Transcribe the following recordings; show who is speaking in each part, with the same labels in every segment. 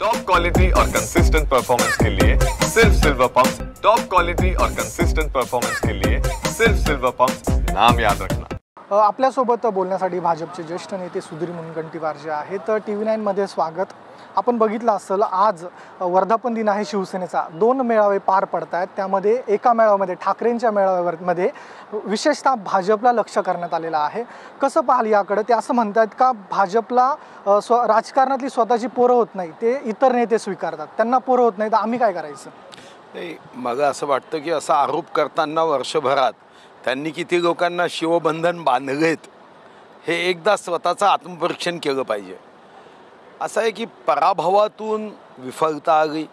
Speaker 1: Top quality और consistent performance के लिए सिर्फ सिल्वर पंप्स। टॉप क्वालिटी और कंसिस्टेंट परफॉर्मेंस के लिए सिर्फ सिल्वर पंप्स, नाम याद रखना।
Speaker 2: आपल्यासोबत बोलण्यासाठी भाजपचे ज्येष्ठ नेते सुधीर मुनगंटीवार जे आहेत TV9 मध्ये स्वागत। आपण बघितलं असेल आज वर्धापन दिन आहे शिवसेनेचा, 2 मेळावे पार पडत आहेत। त्यामध्ये एका मेळाव्यामध्ये ठाकरेंच्या मेळाव्यामध्ये विशेषतः भाजपला लक्ष करण्यात आलेलं आहे। कसं पाहाल याकडे? ते असं म्हणतात का भाजपला राजकारणातली स्वतःची पोरं होत नाही, ते इतर नेते स्वीकारतात, त्यांना पोरं होत नाही, तर आम्ही काय करायचं?
Speaker 3: नाही, मला असं वाटतं की असा आरोप करताना वर्षभरात त्यांनी किती लोकांना शिवबंधन बांधलेत हे एकदा स्वतःचं आत्मपरीक्षण केलं पाहिजे। असं आहे की पराभवातून विफलता आली,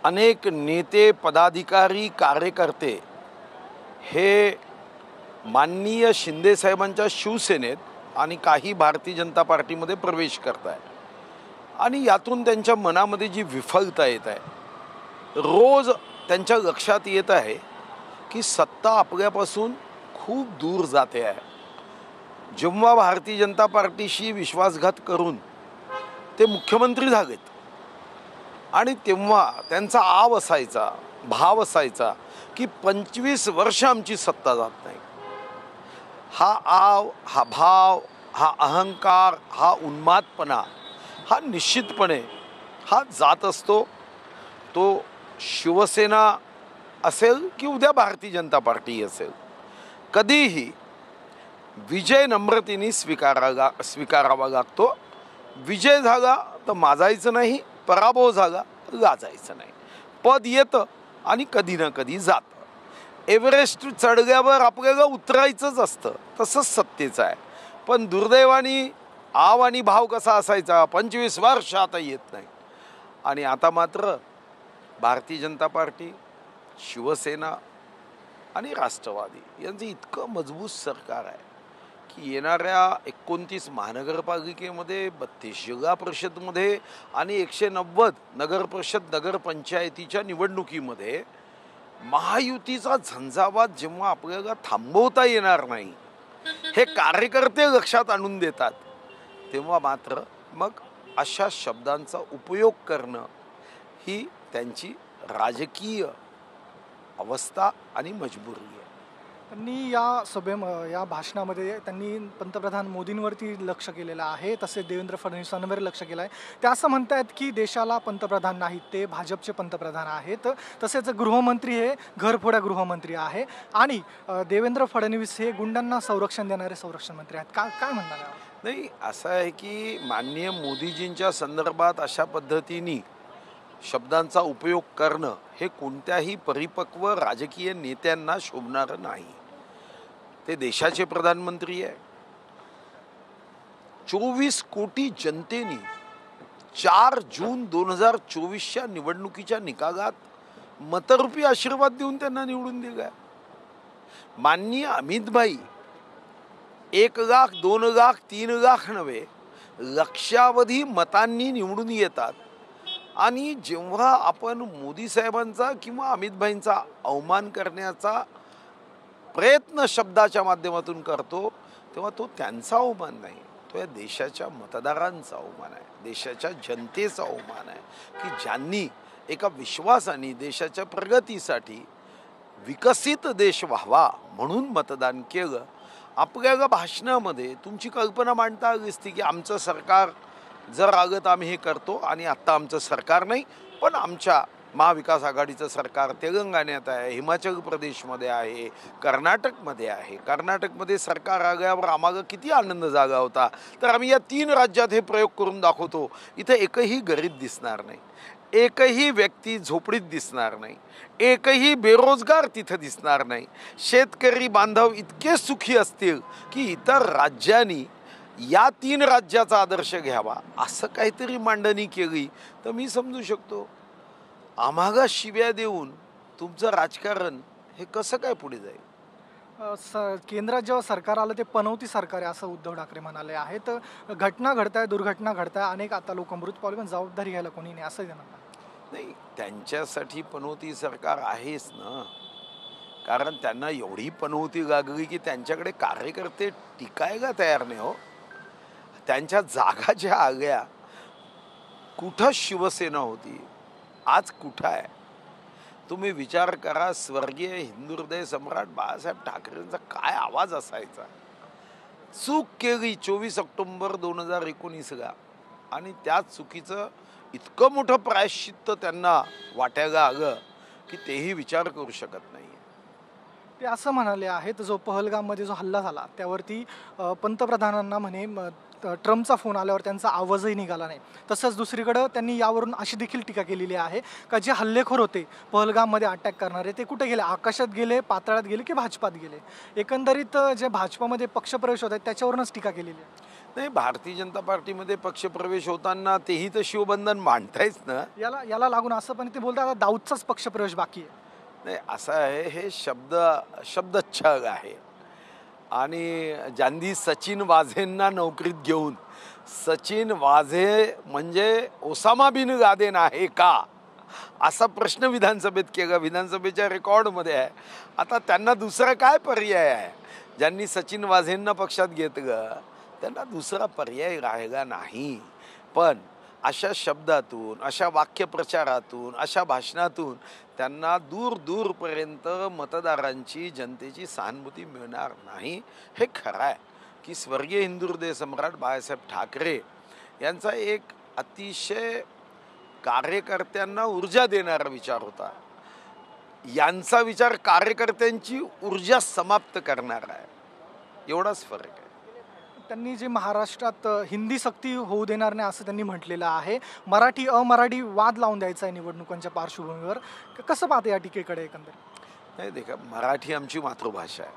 Speaker 3: अनेक नेते पदाधिकारी कार्यकर्ते हे माननीय शिंदे साहेबांच्या शिवसेनेत आणि काही भारतीय जनता पार्टीमध्ये प्रवेश करत आहे आणि यातून त्यांच्या मनामध्ये जी विफलता येत आहे, रोज त्यांच्या लक्षात येत आहे की सत्ता आपल्यापासून खूप दूर जाते आहे। जेव्हा भारतीय जनता पार्टीशी विश्वासघात करून ते मुख्यमंत्री झालेत आणि तेव्हा त्यांचा आव असायचा, भाव असायचा की 25 वर्ष आमची सत्ता जात नाही। हा आव, हा भाव, हा अहंकार, हा उन्मादपणा हा निश्चितपणे हा जात असतो। तो शिवसेना असेल की उद्या भारतीय जनता पार्टी असेल, कधीही विजय नम्रतेने स्वीकारावा लागतो। विजय झाला तर माजायचं नाही, पराभव झाला लाजायचं नाही। पद येतं आणि कधी ना कधी जातं। एव्हरेस्ट चढल्यावर आपल्याला उतरायचंच असतं, तसंच सत्तेचं आहे। पण दुर्दैवाने आव आणि भाव कसा असायचा, 25 वर्ष आता येत नाही। आणि आता मात्र भारतीय जनता पार्टी, शिवसेना आणि राष्ट्रवादी यांचं इतकं मजबूत सरकार आहे की येणाऱ्या 29 महानगरपालिकेमध्ये, 32 जिल्हा परिषदमध्ये आणि 190 नगरपरिषद नगरपंचायतीच्या निवडणुकीमध्ये महायुतीचा झंझावात जेव्हा आपल्याला थांबवता येणार नाही हे कार्यकर्ते लक्षात आणून देतात, तेव्हा मात्र मग अशा शब्दांचा उपयोग करणं ही त्यांची राजकीय अवस्था आणि मजबुरी आहे।
Speaker 2: त्यांनी या भाषणामध्ये त्यांनी पंतप्रधान मोदींवरती लक्ष केलेलं आहे, तसेच देवेंद्र फडणवीसांवर लक्ष केलं आहे। ते असं म्हणतात की देशाला पंतप्रधान नाहीत, ते भाजपचे पंतप्रधान आहेत। तसेच गृहमंत्री हे घरफोड्या गृहमंत्री आहे आणि देवेंद्र फडणवीस हे गुंडांना संरक्षण देणारे संरक्षण मंत्री आहेत। काय म्हणणार?
Speaker 3: नाही, असं आहे की माननीय मोदीजींच्या संदर्भात अशा पद्धतीने शब्दांचा उपयोग करणं हे कोणत्याही परिपक्व राजकीय नेत्यांना शोभणारं नाही। ते देशाचे प्रधानमंत्री आहे। 24 कोटी जनतेने 4 जून 2024च्या निवडणुकीच्या निकालात मतरूपी आशीर्वाद देऊन त्यांना निवडून दिलं। माननीय अमित भाई 1 लाख, 2 लाख, 3 लाख नव्हे, लक्षावधी मतांनी निवडून येतात। आणि जेव्हा आपण मोदी साहेबांचा किंवा अमित भाईंचा अवमान करण्याचा प्रयत्न शब्दाच्या माध्यमातून करतो, तेव्हा तो त्यांचा अवमान नाही, तो या देशाच्या मतदारांचा अवमान आहे, देशाच्या जनतेचा अवमान आहे की ज्यांनी एका विश्वासाने देशाच्या प्रगतीसाठी विकसित देश व्हावा म्हणून मतदान केलं। आपल्याला भाषणामध्ये तुमची कल्पना मांडता आली असती की आमचं सरकार जर आलं तर आम्ही हे करतो आणि आत्ता आमचं सरकार नाही, पण आमच्या महाविकास आघाडीचं सरकार तेलंगणात आहे, हिमाचल प्रदेशमध्ये आहे, कर्नाटकमध्ये आहे। कर्नाटकमध्ये सरकार आल्यावर आम्हाला किती आनंद झाला होता, तर आम्ही या 3 राज्यात हे प्रयोग करून दाखवतो। इथं एकही गरीब दिसणार नाही, एकही व्यक्ती झोपडीत दिसणार नाही, एकही बेरोजगार तिथं दिसणार नाही। शेतकरी बांधव इतके सुखी असतील की इतर राज्यांनी या 3 राज्याचा आदर्श घ्यावा असं काहीतरी मांडणी केली तर मी समजू शकतो। आम्हाला शिव्या देऊन तुमचं राजकारण हे कसं काय पुढे जाईल?
Speaker 2: केंद्रात जेव्हा सरकार आलं ते पनौती सरकार आहे असं उद्धव ठाकरे म्हणाले आहेत। घटना घडताय, दुर्घटना घडताय, अनेक आता लोक मृत पावले, पण जबाबदारी घ्यायला कोणी नाही असं
Speaker 3: नाही। त्यांच्यासाठी पनौती सरकार आहेच ना, कारण त्यांना एवढी पनौती लागली की त्यांच्याकडे कार्यकर्ते टिकायला तयार नाही हो। त्यांच्या जागा ज्या आल्या कुठं शिवसेना होती, आज कुठं आहे? तुम्ही विचार करा, स्वर्गीय हिंदू हृदय सम्राट बाळासाहेब ठाकरेंचा काय आवाज असायचा. चूक केली 24 ऑक्टोबर 2019ला आणि त्या चुकीचं इतकं मोठं प्रायश्चित्त त्यांना वाट्याला आलं की तेही विचार करू शकत नाही.
Speaker 2: ते असं म्हणाले आहेत, जो पहलगाममध्ये जो हल्ला झाला त्यावरती पंतप्रधानांना म्हणे ट्रम्पचा फोन आल्यावर त्यांचा आवाजही निघाला नाही. तसंच दुसरीकडं त्यांनी यावरून अशी देखील टीका केलेली आहे का जे हल्लेखोर होते पहलगाममध्ये अटॅक करणारे ते कुठे गेले, आकाशात गेले, पाताळात गेले की भाजपात गेले. एकंदरीत जे भाजपामध्ये पक्षप्रवेश होत आहेत त्याच्यावरूनच टीका केलेली आहे.
Speaker 3: नाही, भारतीय जनता पार्टीमध्ये पक्षप्रवेश होताना तेही तर शिवबंधन मांडतायच ना.
Speaker 2: याला लागून असं पण ते बोलतात आता दाऊदचाच पक्षप्रवेश बाकी आहे.
Speaker 3: नाही, असं आहे, हे शब्दच्छग आहे. आणि ज्यांनी सचिन वाझेंना नोकरीत घेऊन, सचिन वाझे म्हणजे ओसामा बिन लादेन आहे का असा प्रश्न विधानसभेत केला, विधानसभेच्या रेकॉर्डमध्ये आहे. आता त्यांना दुसरा काय पर्याय आहे? ज्यांनी सचिन वाझेंना पक्षात घेतलं त्यांना दुसरा पर्याय राहिला नाही. पण अशा शब्दातून, अशा वाक्यप्रचारातून, अशा भाषणातून त्यांना दूर दूरपर्यंत मतदारांची, जनतेची सहानुभूती मिळणार नाही. हे खरं आहे की स्वर्गीय हिंदू हृदय सम्राट बाळासाहेब ठाकरे यांचा एक अतिशय कार्यकर्त्यांना ऊर्जा देणारा विचार होता. यांचा विचार कार्यकर्त्यांची ऊर्जा समाप्त करणारा आहे. एवढाच फरक आहे.
Speaker 2: त्यांनी जे महाराष्ट्रात हिंदी सक्ती होऊ देणार नाही असं त्यांनी म्हटलेलं आहे. मराठी अमराठी वाद लावून द्यायचा आहे निवडणुकांच्या पार्श्वभूमीवर. कसं पाहते या टीकेकडे एकंदरीत?
Speaker 3: नाही, देखा, मराठी आमची मातृभाषा आहे.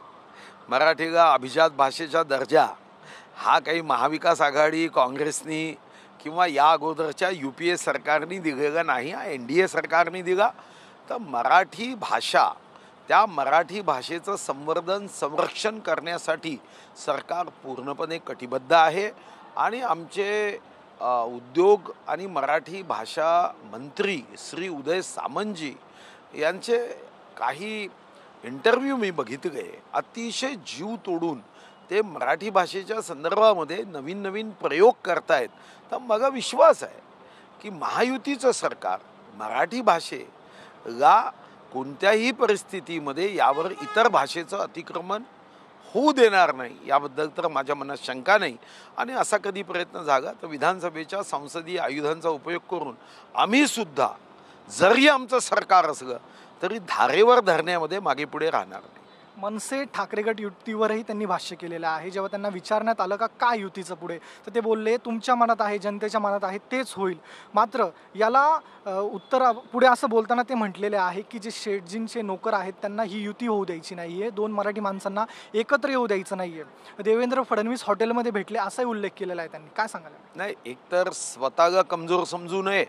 Speaker 3: मराठीला अभिजात भाषेचा दर्जा हा काही महाविकास आघाडी, काँग्रेसनी किंवा या अगोदरच्या UPA सरकारने दिलेला नाही, हा NDA सरकारने दिला. तर मराठी भाषा, त्या मराठी भाषेचं संवर्धन, संरक्षण करण्यासाठी सरकार पूर्णपणे कटिबद्ध आहे. आणि आमचे उद्योग आणि मराठी भाषा मंत्री श्री उदय सामंतजी यांचे काही इंटरव्ह्यू मी बघितले, अतिशय जीव तोडून ते मराठी भाषेच्या संदर्भामध्ये नवीन नवीन प्रयोग करतायत. तर मला विश्वास आहे की महायुतीचं सरकार मराठी भाषेला कोणत्याही परिस्थितीमध्ये यावर इतर भाषेचं अतिक्रमण होऊ देणार नाही, याबद्दल तर माझ्या मनात शंका नाही. आणि असा कधी प्रयत्न झाला तर विधानसभेच्या संसदीय आयुधांचा उपयोग करून आम्ही सुद्धा, जरी आमचं सरकार असलं तरी धारेवर धरण्यामध्ये मागे पुढे राहणार नाही.
Speaker 2: मनसे ठाकरे गट युतीवरही त्यांनी भाष्य केलेलं आहे. जेव्हा त्यांना विचारण्यात आलं का काय युतीचं पुढे, तर ते बोलले तुमच्या मनात आहे, जनतेच्या मनात आहे तेच होईल. मात्र याला उत्तर पुढे असं बोलताना ते म्हटलेले आहे की जे शेटजींचे नोकर आहेत त्यांना ही युती होऊ द्यायची नाही आहे, दोन मराठी माणसांना एकत्र येऊ द्यायचं नाही आहे. देवेंद्र फडणवीस हॉटेलमध्ये भेटले असाही उल्लेख केलेला आहे त्यांनी. काय सांगाल?
Speaker 3: नाही, एकतर स्वतःला कमजोर समजू नये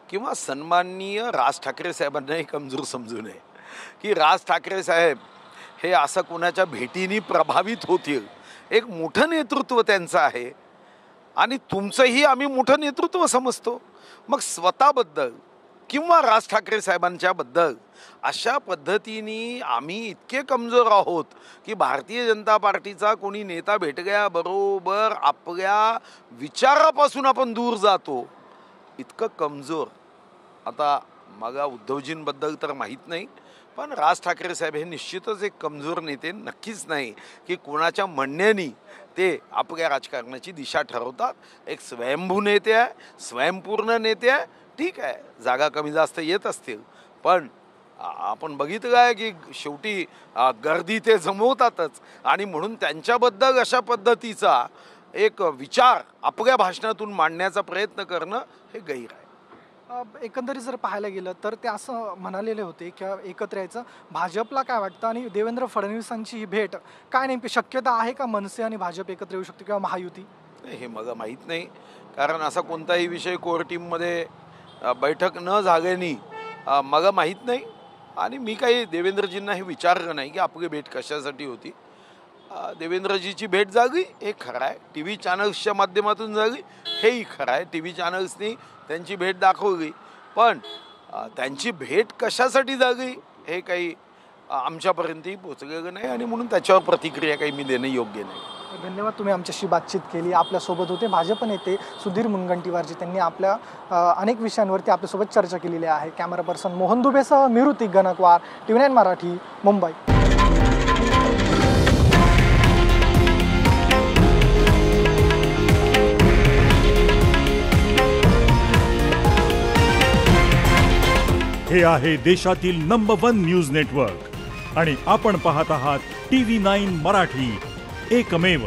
Speaker 3: किंवा सन्माननीय राज ठाकरे साहेबांनाही कमजोर समजू नये की राज ठाकरे साहेब हे असं कोणाच्या भेटीने प्रभावित होतील. एक मोठं नेतृत्व त्यांचं आहे आणि तुमचंही आम्ही मोठं नेतृत्व समजतो. मग स्वतःबद्दल किंवा राज ठाकरे साहेबांच्याबद्दल अशा पद्धतीने आम्ही इतके कमजोर आहोत की भारतीय जनता पार्टीचा कोणी नेता भेटल्याबरोबर आपल्या विचारापासून आपण दूर जातो, इतकं कमजोर. आता मला उद्धवजींबद्दल तर माहीत नाही, पण राज ठाकरे साहेब हे निश्चितच एक कमजोर नेते नक्कीच नाही की कोणाच्या म्हणण्याने ते आपल्या राजकारणाची दिशा ठरवतात. एक स्वयंभू नेते आहे, स्वयंपूर्ण नेते आहे. ठीक आहे, जागा कमी जास्त येत असतील, पण आपण बघितलं आहे की शेवटी गर्दी ते जमवतातच. आणि म्हणून त्यांच्याबद्दल अशा पद्धतीचा एक विचार आपल्या भाषणातून मांडण्याचा प्रयत्न करणं हे गैर आहे.
Speaker 2: एकंदरीत जर पाहायला गेलं तर ते असं म्हणालेले होते की एकत्र यायचं. भाजपला काय वाटतं आणि देवेंद्र फडणवीसांची ही भेट काय नेमकी शक्यता आहे का मनसे आणि भाजप एकत्र येऊ शकते किंवा महायुती?
Speaker 3: हे मला माहीत नाही, कारण असा कोणताही विषय कोर टीममध्ये बैठक न झाल्याने मला माहीत नाही. आणि मी काही देवेंद्रजींना हे विचारलं नाही की आपली भेट कशासाठी होती. देवेंद्रजीची भेट झाली हे खरं आहे, TV चॅनल्सच्या माध्यमातून झाली हेही खरं आहे. TV चॅनल्सनी त्यांची भेट दाखवली, पण त्यांची भेट कशासाठी झाली हे काही आमच्यापर्यंतही पोचलेलं नाही आणि म्हणून त्याच्यावर प्रतिक्रिया काही मी देणं योग्य नाही.
Speaker 2: धन्यवाद, तुम्ही आमच्याशी बातचीत केली. आपल्यासोबत होते भाजप नेते सुधीर मुनगंटीवारजी. त्यांनी आपल्या अनेक विषयांवरती आपल्यासोबत चर्चा केलेली आहे. कॅमेरा पर्सन मोहन दुबेसह मी ऋतिक गणकवार, TV9 मराठी, मुंबई.
Speaker 4: हे आहे देशातील नंबर 1 न्यूज नेटवर्क आणि आपण पाहत आहात TV9 मराठी, एकमेव.